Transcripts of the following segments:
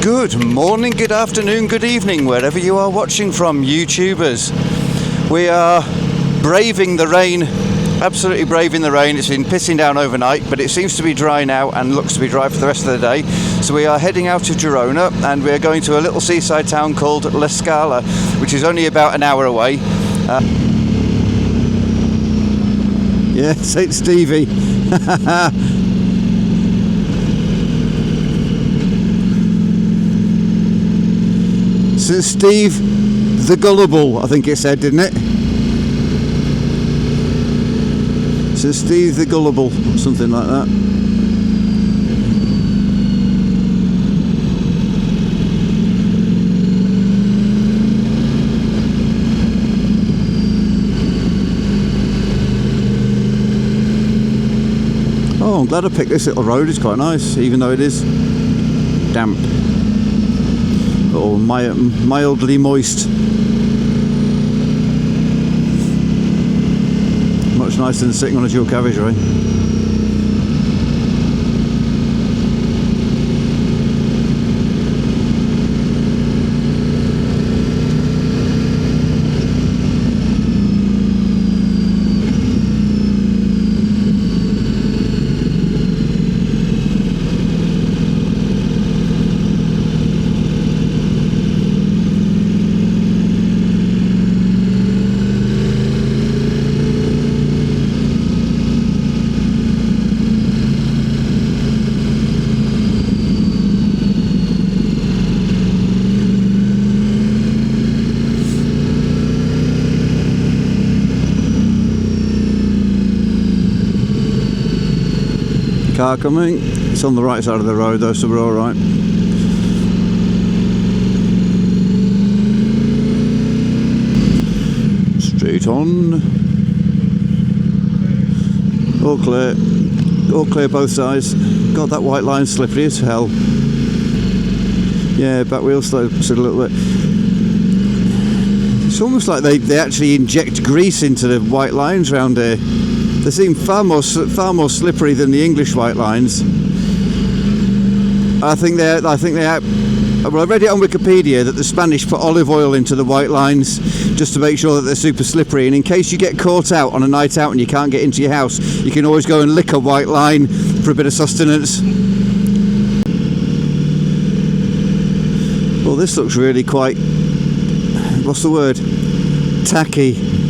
Good morning, good afternoon, good evening, wherever you are watching from, YouTubers. We are braving the rain, absolutely braving the rain. It's been pissing down overnight, but it seems to be dry now and looks to be dry for the rest of the day. So we are heading out to Girona, and we are going to a little seaside town called ESCALA, which is only about an hour away. Yeah, St. Stevie. St. Steve the Gullible, I think it said, didn't it? St. Steve the Gullible, something like that. Oh, I'm glad I picked this little road. It's quite nice, even though it is damp or mildly moist. Much nicer than sitting on a dual carriageway. Car coming. It's on the right side of the road though, so we're alright. Straight on. All clear. All clear both sides. God, that white line slippery as hell. Yeah, back wheel slopes a little bit. It's almost like they actually inject grease into the white lines around here. They seem far more slippery than the English white lines. I think they. Well, I read it on Wikipedia that the Spanish put olive oil into the white lines just to make sure that they're super slippery. And in case you get caught out on a night out and you can't get into your house, you can always go and lick a white line for a bit of sustenance. Well, this looks really quite. What's the word? Tacky.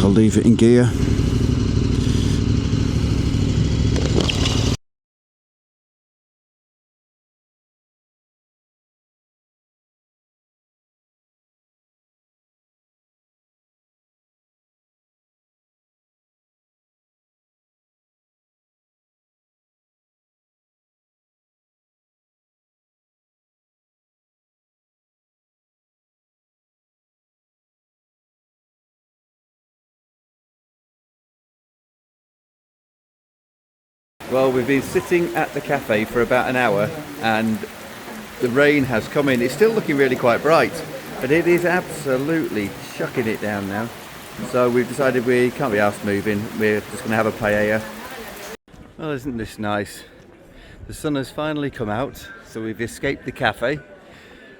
I'll leave it in gear. Well, we've been sitting at the cafe for about an hour and the rain has come in. It's still looking really quite bright, but it is absolutely chucking it down now. So we've decided we can't be asked moving. We're just going to have a paella. Well, isn't this nice? The sun has finally come out, so we've escaped the cafe.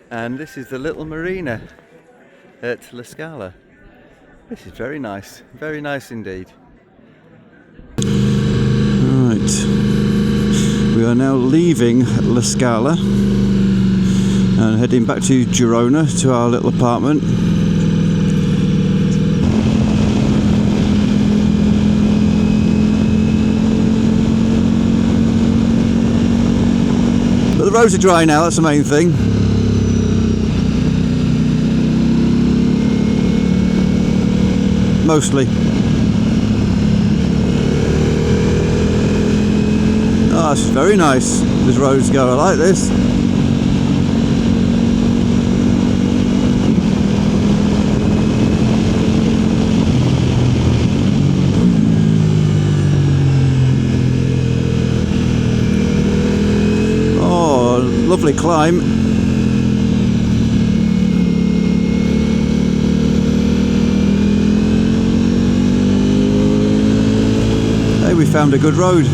And this is the little marina at ESCALA. This is very nice indeed. We are now leaving ESCALA and heading back to Girona to our little apartment. But the roads are dry now, that's the main thing. Mostly. Oh, it's very nice, this roads go, I like this. lovely climb. Hey, we found a good road.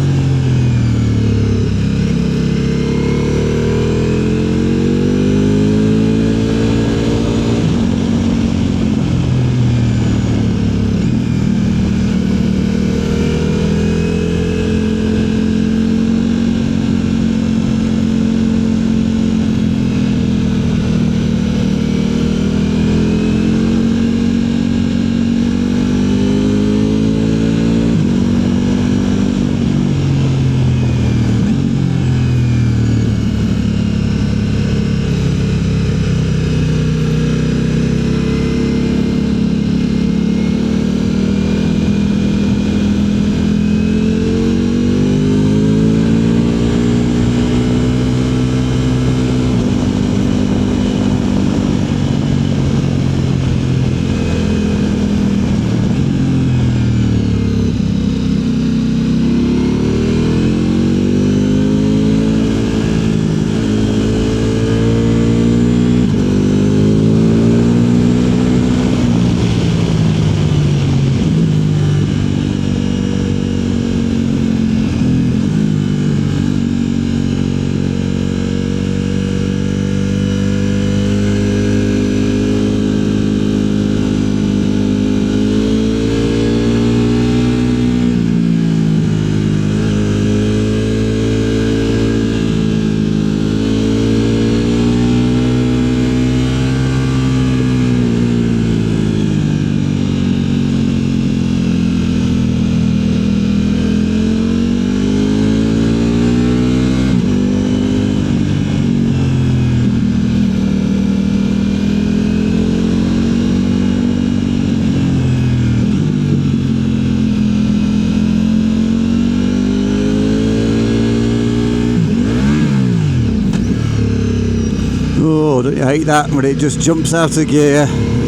Don't you hate that when it just jumps out of gear,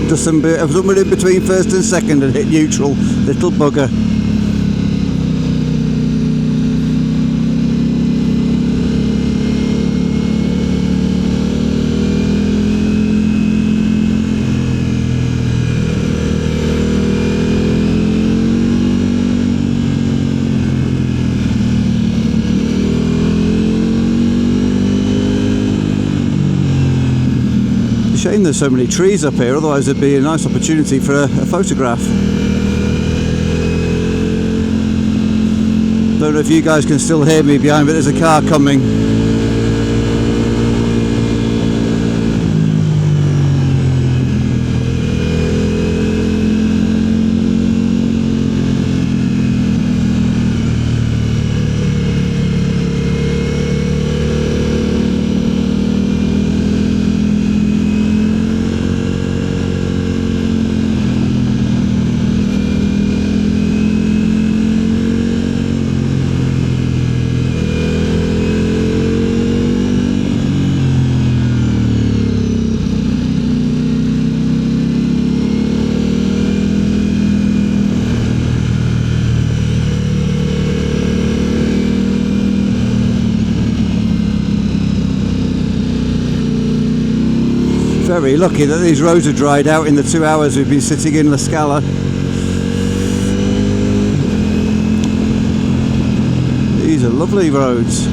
does some bit of somewhere in between first and second and hit neutral, little bugger. Shame there's so many trees up here, otherwise it'd be a nice opportunity for a photograph. Don't know if you guys can still hear me behind, but there's a car coming. Very lucky that these roads are dried out in the 2 hours we've been sitting in ESCALA. These are lovely roads.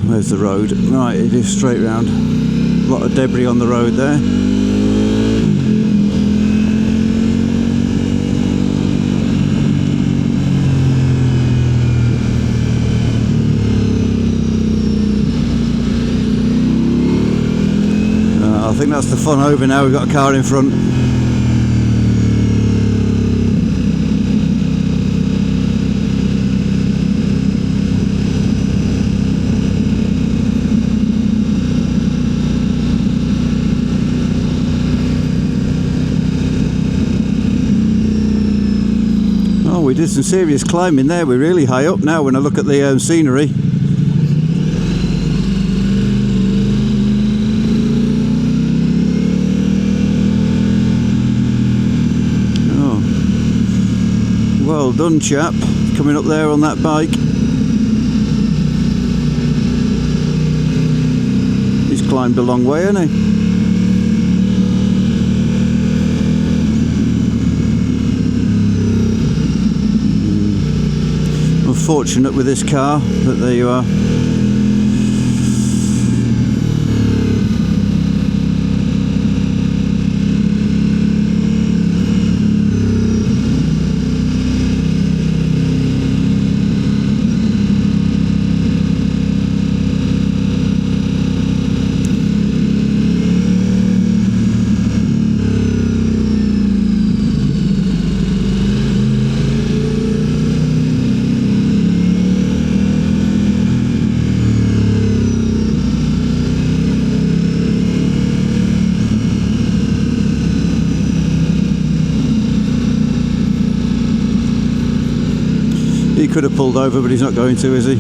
There's the road. Right, it is straight round. A lot of debris on the road there. I think that's the fun over now. We've got a car in front. Oh, we did some serious climbing there. We're really high up now when I look at the scenery. Well done, chap, coming up there on that bike. He's climbed a long way, hasn't he? Unfortunate with this car, but there you are. He could have pulled over, but he's not going to, is he?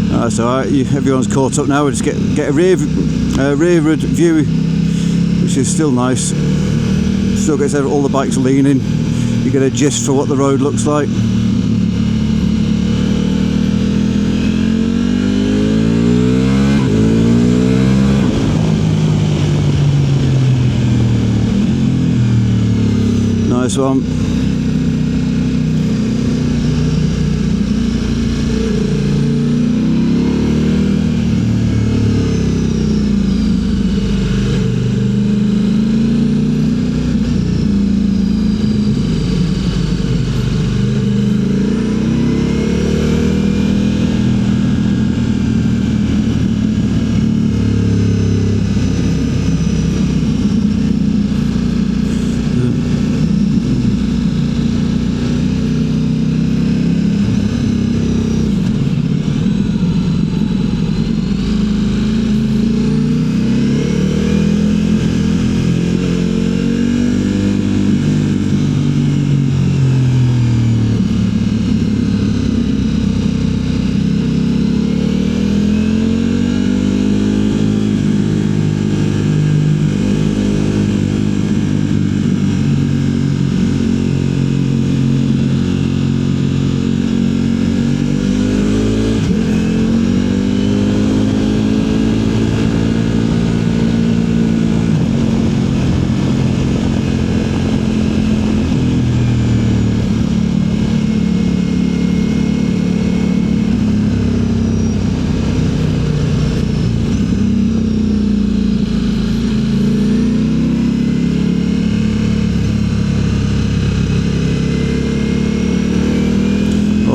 That's alright, everyone's caught up now. We'll just get a rear view, which is still nice. Still gets all the bikes leaning. You get a gist for what the road looks like. Nice one.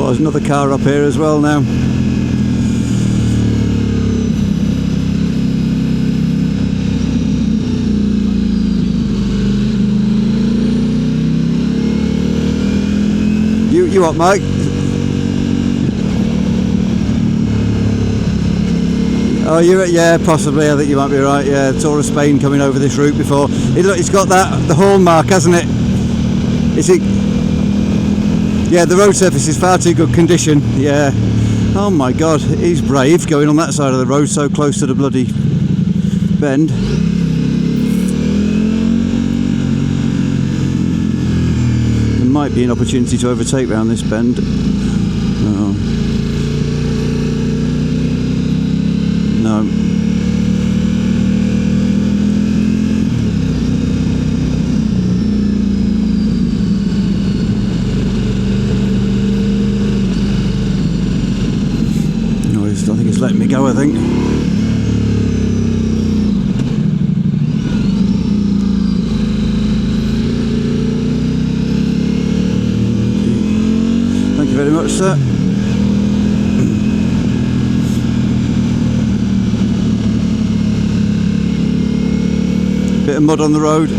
There's another car up here as well now. You what, Mike? Oh, yeah, possibly. I think you might be right. Yeah, Tour of Spain coming over this route before. It's got the hallmark, hasn't it? Is it? Yeah, the road surface is far too good condition. Yeah. Oh my God, he's brave going on that side of the road so close to the bloody bend. There might be an opportunity to overtake round this bend. Oh. No. I think it's letting me go, I think. Thank you very much, sir. bit of mud on the road.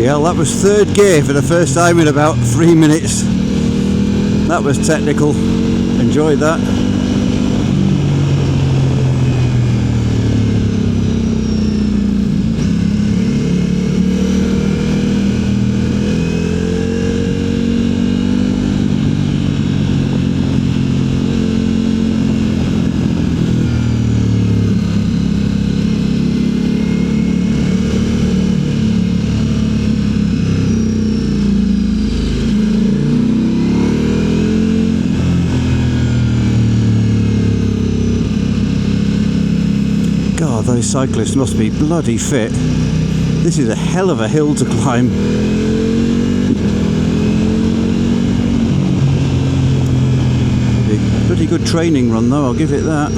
Hell, that was third gear for the first time in about 3 minutes. That was technical. Enjoyed that. Those cyclists must be bloody fit. This is a hell of a hill to climb. Pretty good training run though, I'll give it that.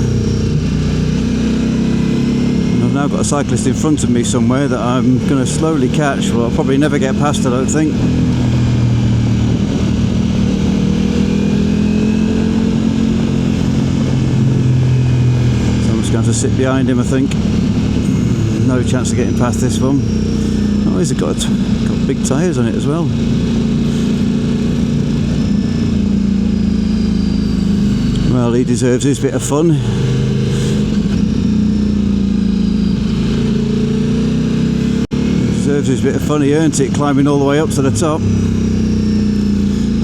And I've now got a cyclist in front of me somewhere that I'm going to slowly catch. Well, I'll probably never get past, I don't think. Going to sit behind him, I think. No chance of getting past this one. Oh, he's got big tyres on it as well. Well, he deserves his bit of fun. He deserves his bit of fun. He earned it climbing all the way up to the top.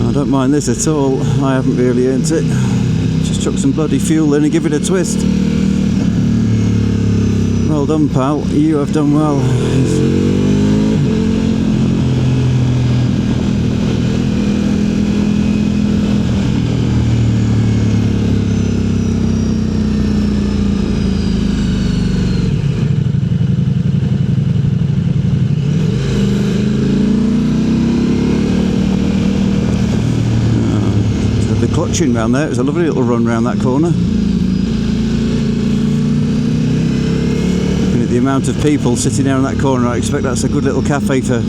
I don't mind this at all. I haven't really earned it. Just chuck some bloody fuel in and give it a twist. Well done, pal. You have done well. The clutching round there. It was a lovely little run round that corner. The amount of people sitting there in that corner, I expect that's a good little cafe for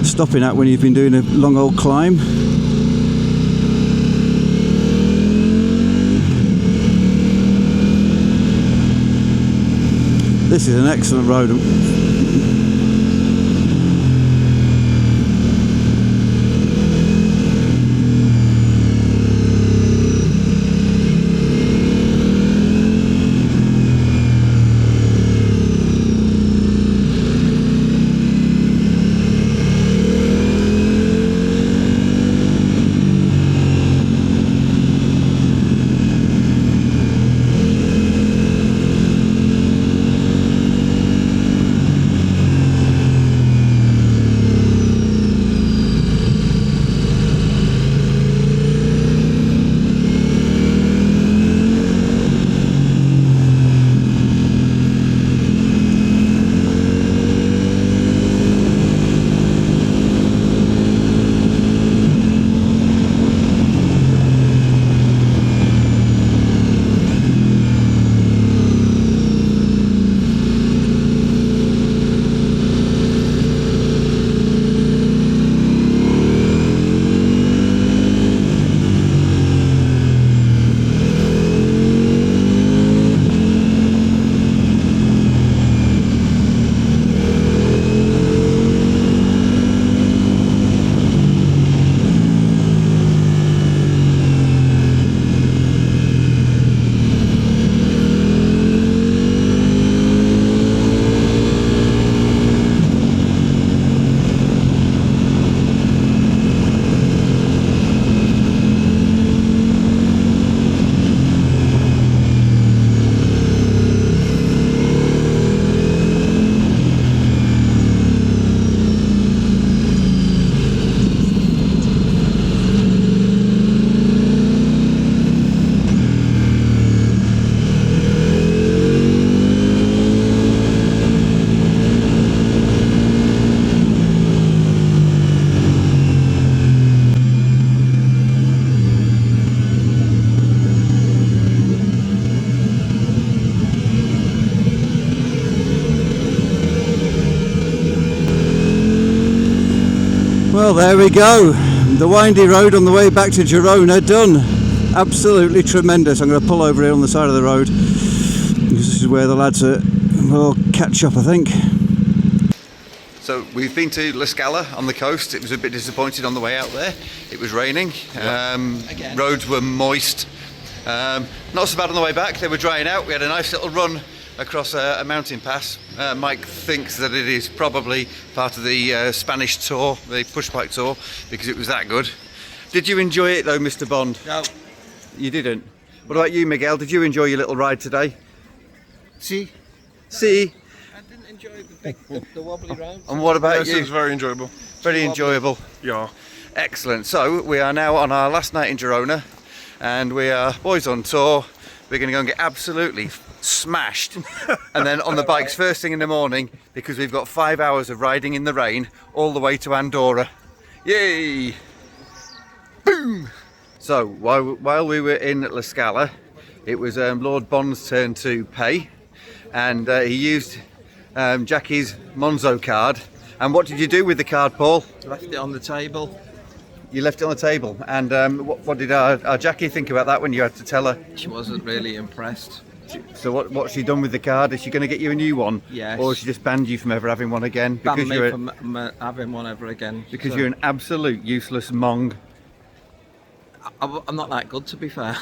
stopping at when you've been doing a long old climb. This is an excellent road. Well, there we go. The windy road on the way back to Girona done. Absolutely tremendous. I'm going to pull over here on the side of the road because this is where the lads will catch up, I think. So we've been to ESCALA on the coast. It was a bit disappointed on the way out there. It was raining. Roads were moist. Not so bad on the way back. They were drying out. We had a nice little run across a mountain pass. Mike thinks that it is probably part of the Spanish tour, the push bike tour, because it was that good. Did you enjoy it though, Mr. Bond? No. You didn't? What about you, Miguel? Did you enjoy your little ride today? See? See? I didn't enjoy the wobbly roads. And what about Yes, you? it was very enjoyable. Very enjoyable. Yeah. Excellent. So we are now on our last night in Girona, and we are boys on tour. We're going to go and get absolutely smashed, and then on the bikes first thing in the morning, because we've got 5 hours of riding in the rain all the way to Andorra. Yay! Boom! So while we were in ESCALA, it was Lord Bond's turn to pay, and he used Jackie's Monzo card. And what did you do with the card, Paul? Left it on the table. You left it on the table. And what did our Jackie think about that when you had to tell her? She wasn't really impressed. So what's she done with the card? Is she going to get you a new one? Yes. Or has she just banned you from ever having one again? Banned me from having one ever again. Because you're an absolute useless mong. I'm not that good, to be fair.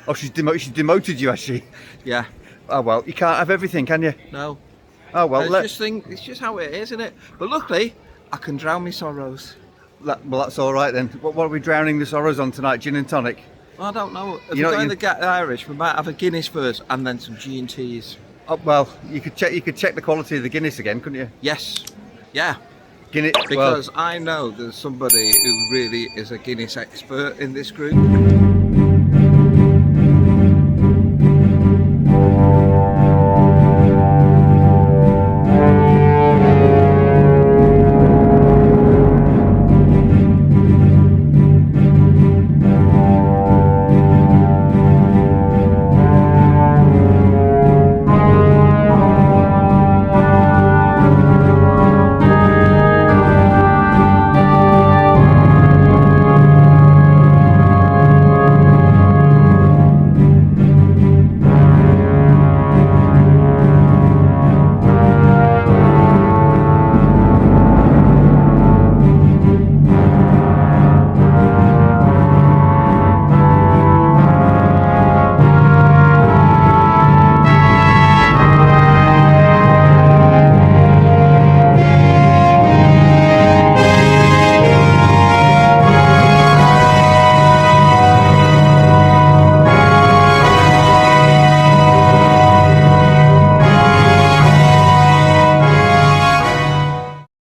Oh, she's demoted you, has she? Yeah. Oh well, you can't have everything, can you? No. Oh well, It's just how it is, isn't it? But luckily, I can drown my sorrows. well, that's all right then. What are we drowning the sorrows on tonight? Gin and tonic? I don't know. If You know we're going you- to get Irish, we might have a Guinness first and then some G&Ts. Oh, well, you could check the quality of the Guinness again, couldn't you? Yes. Yeah. Guinness. Because I know there's somebody who really is a Guinness expert in this group.